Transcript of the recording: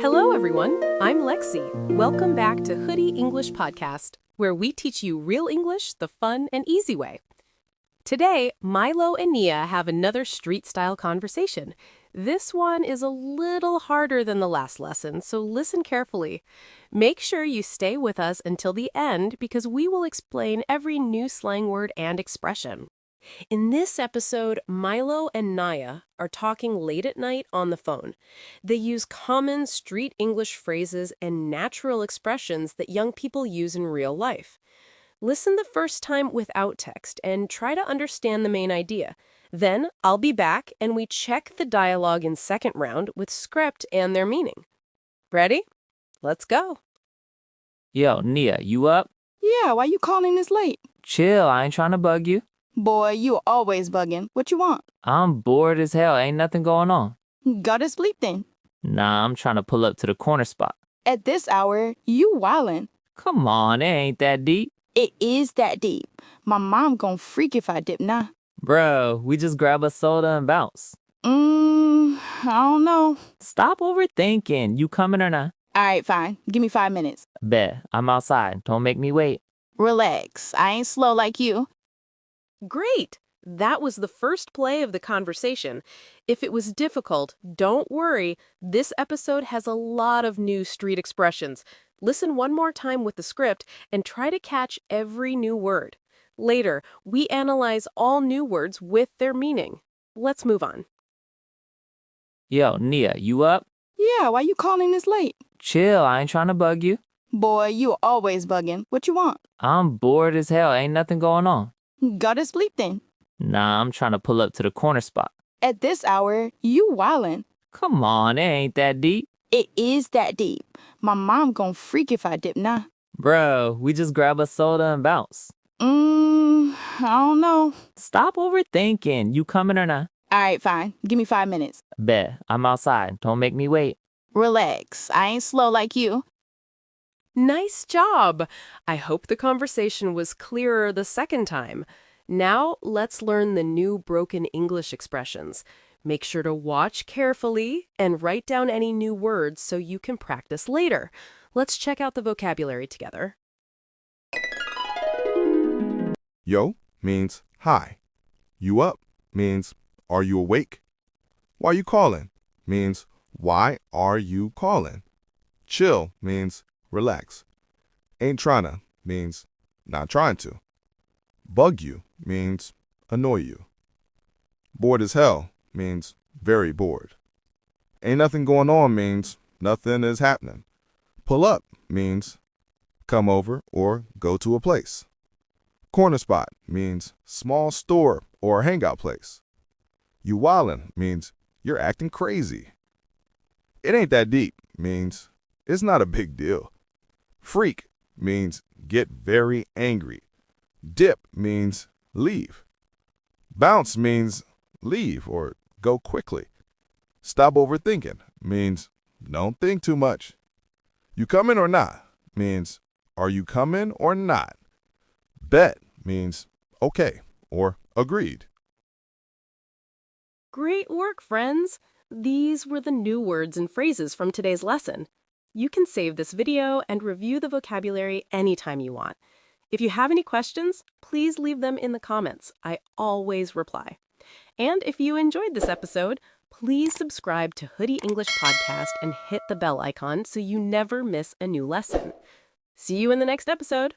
Hello, everyone. I'm Lexi. Welcome back to Hoody English Podcast, where we teach you real English the fun and easy way. Today, Milo and Nia have another street-style conversation. This one is a little harder than the last lesson, so listen carefully. Make sure you stay with us until the end because we will explain every new slang word and expression. In this episode, Milo and Nia are talking late at night on the phone. They use common street English phrases and natural expressions that young people use in real life. Listen the first time without text and try to understand the main idea. Then I'll be back and we check the dialogue in second round with script and their meaning. Ready? Let's go. Yo, Nia, you up? Yeah, why you calling this late? Chill, I ain't trying to bug you. Boy, you always bugging. What you want? I'm bored as hell, ain't nothing going on. Go to sleep then. Nah, I'm trying to pull up to the corner spot. At this hour, you wildin'. Come on, it ain't that deep. It is that deep. My mom gon' freak if I dip now. Bro, we just grab a soda and bounce. I don't know. Stop overthinking. You coming or not? All right, fine. Give me 5 minutes. Bet, I'm outside. Don't make me wait. Relax. I ain't slow like you. Great! That was the first play of the conversation. If it was difficult, don't worry. This episode has a lot of new street expressions. Listen one more time with the script and try to catch every new word. Later, we analyze all new words with their meaning. Let's move on. Yo, Nia, you up? Yeah, why you calling this late? Chill, I ain't trying to bug you. Boy, you always bugging. What you want? I'm bored as hell, ain't nothing going on. Go to sleep then. Nah, I'm trying to pull up to the corner spot. At this hour, you wildin'. Come on, it ain't that deep. It is that deep. My mom gon' freak if I dip now. Bro, we just grab a soda and bounce. I don't know. Stop overthinking. You coming or not? All right, fine. Give me 5 minutes. Bet, I'm outside. Don't make me wait. Relax. I ain't slow like you. Nice job! I hope the conversation was clearer the second time. Now, let's learn the new broken English expressions. Make sure to watch carefully and write down any new words so you can practice later. Let's check out the vocabulary together. Yo means hi. You up means are you awake? Why you calling means why are you calling? Chill means relax. Ain't tryna means not trying to. Bug you means annoy you. Bored as hell means very bored. Ain't nothing going on means nothing is happening. Pull up means come over or go to a place. Corner spot means small store or hangout place. You wildin' means you're acting crazy. It ain't that deep means it's not a big deal. Freak means get very angry. Dip means leave. Bounce means leave or go quickly. Stop overthinking means don't think too much. You coming or not means are you coming or not? Bet means okay or agreed. Great work, friends! These were the new words and phrases from today's lesson. You can save this video and review the vocabulary anytime you want. If you have any questions, please leave them in the comments. I always reply. And if you enjoyed this episode, please subscribe to Hoody English Podcast and hit the bell icon so you never miss a new lesson. See you in the next episode.